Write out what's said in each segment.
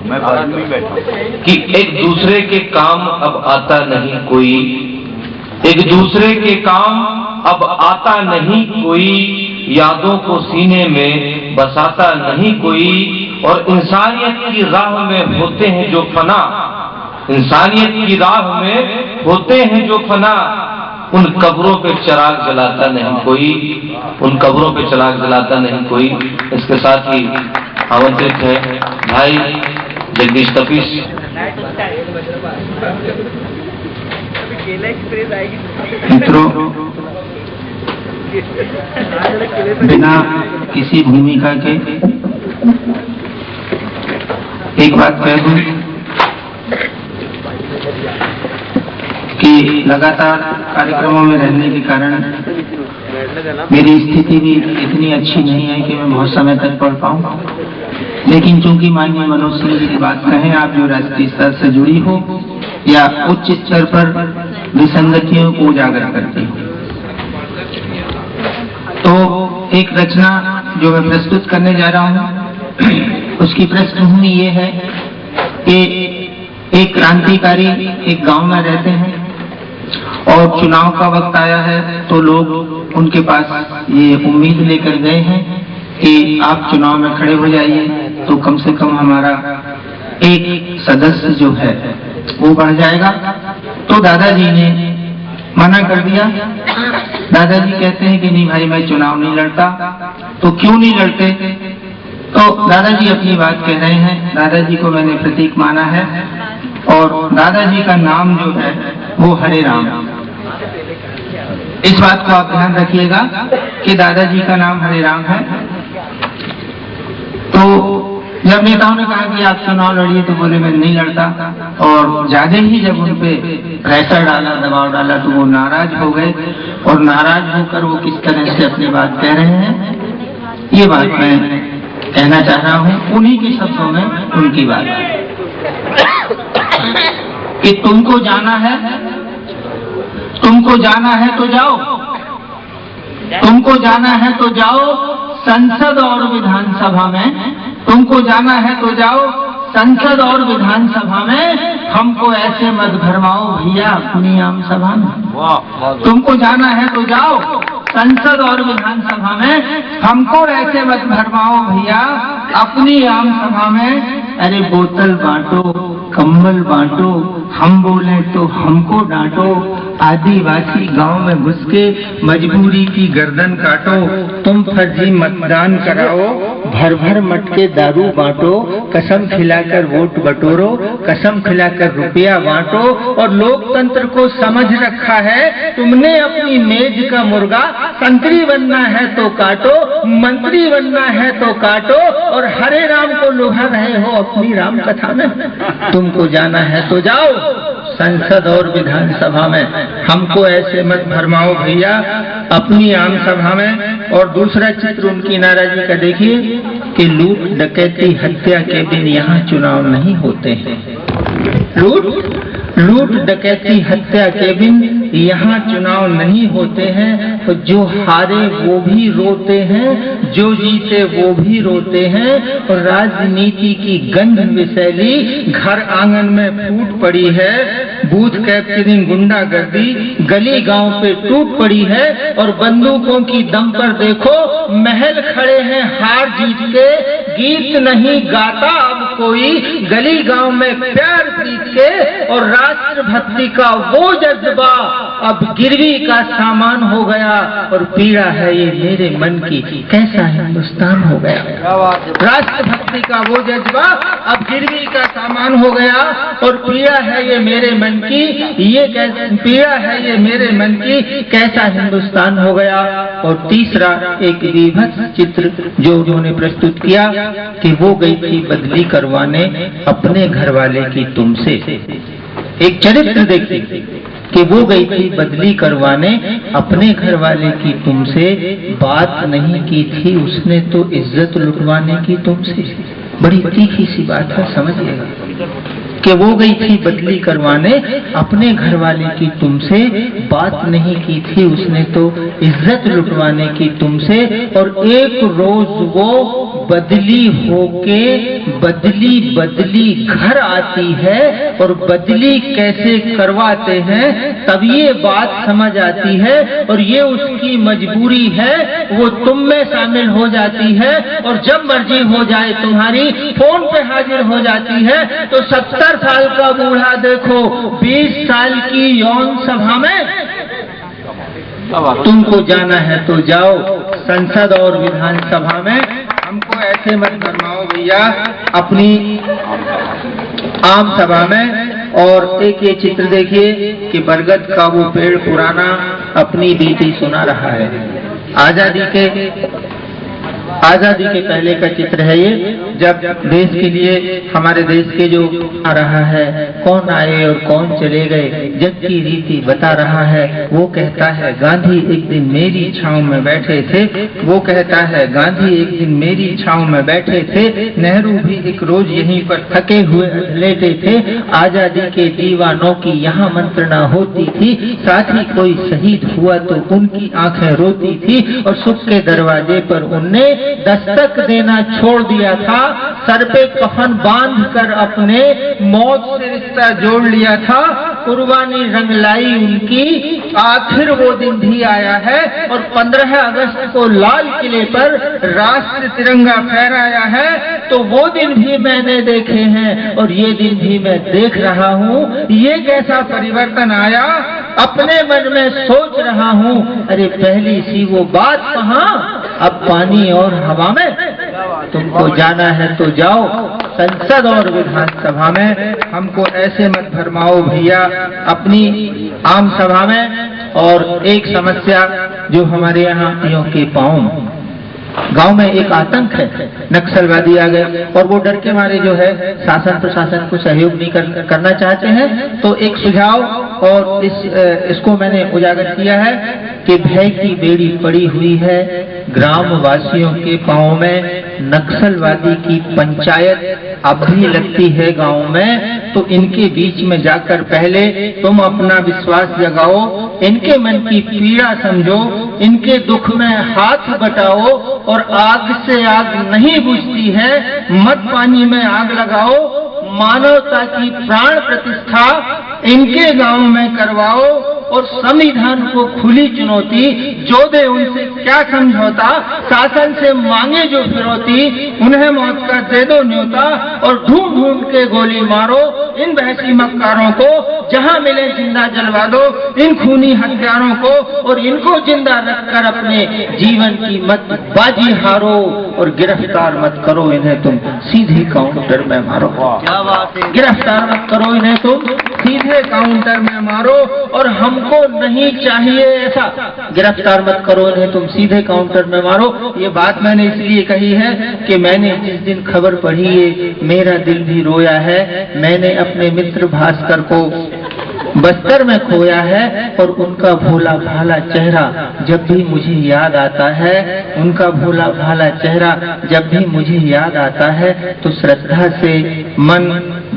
मैं बात में बैठा कि एक दूसरे के काम अब आता नहीं कोई, एक दूसरे के काम अब आता नहीं कोई, यादों को सीने में बसाता नहीं कोई, और इंसानियत की राह में होते हैं जो फना, इंसानियत की राह में होते हैं जो फना, उन कब्रों पे चिराग जलाता नहीं कोई, उन कब्रों पे चिराग जलाता नहीं कोई। इसके साथ ही आमंत्रित है भाई जगदीश तपीस। मित्रों, बिना किसी भूमिका के एक बात कह दूं कि लगातार कार्यक्रमों में रहने के कारण मेरी स्थिति भी इतनी अच्छी नहीं है कि मैं बहुत समय तक पढ़ पाऊं, लेकिन चूंकि माननीय मनोज सिंह जी की बात कहें, आप जो राष्ट्रीय स्तर से जुड़ी हो या उच्च स्तर पर विसंगतियों को उजागर करती हो, तो एक रचना जो मैं प्रस्तुत करने जा रहा हूं उसकी पृष्ठभूमि ये है कि एक क्रांतिकारी एक गांव में रहते हैं और चुनाव का वक्त आया है, तो लोग उनके पास ये उम्मीद लेकर गए हैं कि आप चुनाव में खड़े हो जाइए तो कम से कम हमारा एक सदस्य जो है वो बढ़ जाएगा। तो दादाजी ने मना कर दिया। दादाजी कहते हैं कि नहीं भाई, मैं चुनाव नहीं लड़ता। तो क्यों नहीं लड़ते? तो दादाजी अपनी बात कह रहे हैं। दादाजी को मैंने प्रतीक माना है और दादाजी का नाम जो है वो हरे राम। इस बात को आप ध्यान रखिएगा कि दादाजी का नाम हरे राम है। तो जब नेताओं ने कहा कि आप चुनाव लड़िए तो बोले मैं नहीं लड़ता, और ज्यादा ही जब उन पे प्रेशर डाला, दबाव डाला, तो वो नाराज हो गए और नाराज होकर वो किस तरह से अपनी बात कह रहे हैं, ये बात मैं कहना चाह रहा हूं उन्हीं के शब्दों में उनकी बात कि तुमको जाना है, तुमको जाना है तो जाओ, तुमको जाना है तो जाओ संसद और विधानसभा में, तुमको जाना है तो जाओ संसद और विधानसभा में, हमको ऐसे मत भरमाओ भैया अपनी आम सभा में। तुमको जाना है तो जाओ संसद और विधानसभा में, हमको ऐसे मत भरमाओ भैया अपनी आम सभा में। अरे बोतल बांटो, कंबल बांटो, हम बोले तो हमको डांटो, आदिवासी गांव में घुस के मजबूरी की गर्दन काटो, तुम फर्जी मतदान कराओ, भर भर मटके दारू बांटो, कसम खिलाकर वोट बटोरो, कसम खिलाकर रुपया बांटो, और लोकतंत्र को समझ रखा है तुमने अपनी मेज का मुर्गा, संतरी बनना है तो काटो, मंत्री बनना है तो काटो, और हरे राम को लुभा रहे हो अपनी राम कथा में। तुमको जाना है तो जाओ संसद और विधानसभा में, हमको ऐसे मत भरमाओ भैया अपनी आम सभा में। और दूसरा चित्र उनकी नाराजगी का देखिए कि लूट डकैती हत्या के दिन यहाँ चुनाव नहीं होते हैं। लूट डकैती हत्या के दिन यहाँ चुनाव नहीं होते हैं। तो जो हारे वो भी रोते हैं, जो जीते वो भी रोते हैं, और राजनीति की गंध विषैली घर आंगन में फूट पड़ी है। बूथ कैप्चरिंग गुंडागर्दी गली गांव पे टूट पड़ी है, और बंदूकों की दम पर देखो महल खड़े हैं हार जीत के, गीत नहीं गाता अब कोई गली गांव में प्यार प्रीत के, और राष्ट्रभक्ति का वो जज्बा अब गिरवी का सामान हो गया, और पीड़ा है ये मेरे मन की कैसा हिंदुस्तान हो गया। राष्ट्रभक्ति का वो जज्बा अब गिरवी का सामान हो गया, और पीड़ा है ये मेरे मन की, ये पीड़ा है ये मेरे मन की कैसा हिंदुस्तान हो गया। और तीसरा एक विभत्स चित्र जो उन्होंने प्रस्तुत किया कि वो गई थी बदली करवाने अपने घरवाले की तुमसे। एक चरित्र देखिए कि वो गई थी बदली करवाने अपने घरवाले की तुमसे, बात नहीं की थी उसने तो इज्जत लुटवाने की तुमसे। बड़ी तीखी सी बात है, समझिएगा। कि वो गई थी बदली करवाने, अपने घर वाले की तुमसे बात नहीं की थी उसने तो इज्जत लुटवाने की तुमसे। और एक रोज वो बदली होके बदली बदली घर आती है और बदली कैसे करवाते हैं तब ये बात समझ आती है। और ये उसकी मजबूरी है, वो तुम में शामिल हो जाती है और जब मर्जी हो जाए तुम्हारी फोन पे हाजिर हो जाती है। तो 70 साल का बूढ़ा देखो 20 साल की यौन सभा में, तुमको जाना है तो जाओ संसद और विधानसभा में, हमको ऐसे मत भरमाओ भैया अपनी आम सभा में। और एक ये चित्र देखिए कि बरगद का वो पेड़ पुराना अपनी बीती सुना रहा है। आजादी के पहले का चित्र है ये, जब देश के लिए हमारे देश के जो आ रहा है, कौन आए और कौन चले गए, जग की रीति बता रहा है। वो कहता है गांधी एक दिन मेरी छांव में बैठे थे, वो कहता है गांधी एक दिन मेरी छांव में बैठे थे, नेहरू भी एक रोज यहीं पर थके हुए लेटे थे। आजादी के दीवानों की यहाँ मंत्रणा होती थी, साथ ही कोई शहीद हुआ तो उनकी आंखें रोती थी और सुख के दरवाजे पर उनने दस्तक देना छोड़ दिया था। सर पे कफन बांध कर अपने मौत से रिश्ता जोड़ लिया था। कुर्बानी रंग लाई उनकी, आखिर वो दिन भी आया है। और 15 अगस्त को लाल किले पर राष्ट्र तिरंगा फहराया है। तो वो दिन भी मैंने देखे हैं और ये दिन भी मैं देख रहा हूँ। ये कैसा परिवर्तन आया अपने मन में सोच रहा हूँ। अरे पहली सी वो बात कहाँ, अब पानी और हवा में। तुमको जाना है तो जाओ संसद और विधानसभा में, हमको ऐसे मत भरमाओ भैया अपनी आम सभा में। और एक समस्या जो हमारे यहाँ के गांव में एक आतंक है, नक्सलवादी आ गए और वो डर के मारे जो है शासन प्रशासन को सहयोग नहीं करना चाहते हैं। तो एक सुझाव और इसको मैंने उजागर किया है कि भय की बेड़ी पड़ी हुई है ग्राम वासियों के पांव में। नक्सलवादी की पंचायत अब भी लगती है गांव में, तो इनके बीच में जाकर पहले तुम अपना विश्वास जगाओ, इनके मन की पीड़ा समझो, इनके दुख में हाथ बटाओ। और आग से आग नहीं बुझती है, मत पानी में आग लगाओ। मानवता की प्राण प्रतिष्ठा इनके गांव में करवाओ और संविधान को खुली चुनौती, जो दे उनसे क्या समझौता, शासन से मांगे जो फिरौती, उन्हें मौत का दे दो न्योता और ढूंढ ढूंढ के गोली मारो इन बहसी मक्कारों को, जहां मिले जिंदा जलवा दो इन खूनी हत्यारों को। और इनको जिंदा रखकर अपने जीवन की मत बाजी हारो और गिरफ्तार मत करो इन्हें तुम सीधे काउंटर में मारो। गिरफ्तार मत करो इन्हें तुम सीधे काउंटर में मारो। और हमको नहीं चाहिए ऐसा, गिरफ्तार मत करो इन्हें तुम सीधे काउंटर में मारो। ये बात मैंने इसलिए कही है कि मैंने जिस दिन खबर पढ़ी है मेरा दिल भी रोया है। मैंने अपने मित्र भास्कर को बस्तर में खोया है और उनका भोला भाला चेहरा जब भी मुझे याद आता है, उनका भोला भाला चेहरा जब भी मुझे याद आता है तो श्रद्धा से मन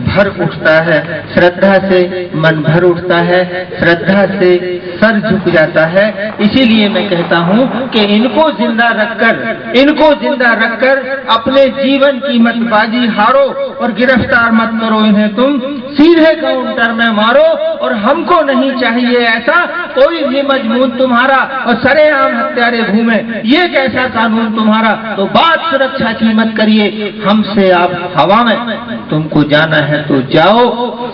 भर उठता है, श्रद्धा से मन भर उठता है, श्रद्धा से सर झुक जाता है। इसीलिए मैं कहता हूँ कि इनको जिंदा रखकर अपने जीवन की मतबाजी हारो और गिरफ्तार मत करो इन्हें तुम सीधे काउंटर में मारो। और हमको नहीं चाहिए ऐसा कोई भी मजबूत तुम्हारा और सरेआम हत्यारे घूमे, ये कैसा कानून तुम्हारा। तो बात सुरक्षा की मत करिए हमसे आप हवा में। तुमको जाना है तो जाओ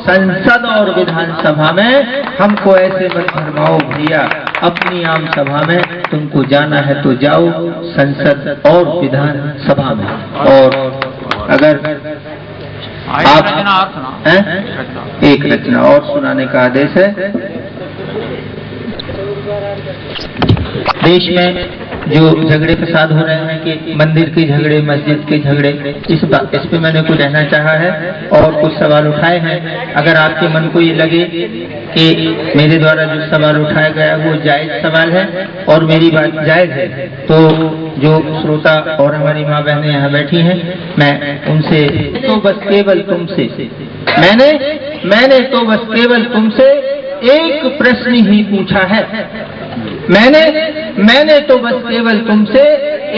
संसद और विधानसभा में, हमको ऐसे मत भरमाओ भैया अपनी आम सभा में। तुमको जाना है तो जाओ संसद और विधानसभा में। और अगर आप एक रचना और सुनाने का आदेश है। देश में जो झगड़े फसाद हो रहे हैं कि मंदिर के झगड़े, मस्जिद के झगड़े, इस पे मैंने कुछ कहना चाहा है और कुछ सवाल उठाए हैं। अगर आपके मन को ये लगे कि मेरे द्वारा जो सवाल उठाया गया वो जायज सवाल है और मेरी बात जायज है, तो जो श्रोता और हमारी माँ बहनें यहाँ बैठी हैं, मैं उनसे तो बस केवल तुमसे मैंने तो बस केवल तुमसे एक प्रश्न ही पूछा है। मैंने तो बस केवल तुमसे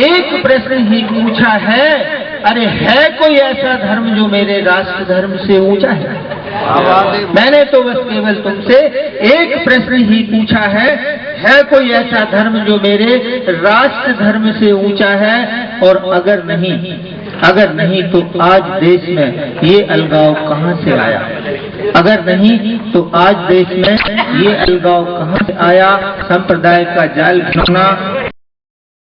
एक प्रश्न ही पूछा है। अरे है कोई ऐसा धर्म जो मेरे राष्ट्र धर्म से ऊंचा है? मैंने तो बस केवल तुमसे एक प्रश्न ही पूछा है कोई ऐसा धर्म जो मेरे राष्ट्र धर्म से ऊंचा है? और अगर नहीं तो आज देश में ये अलगाव कहाँ से आया? अगर नहीं तो आज देश में ये अलगाव कहाँ से आया? संप्रदाय का जाल खिलौना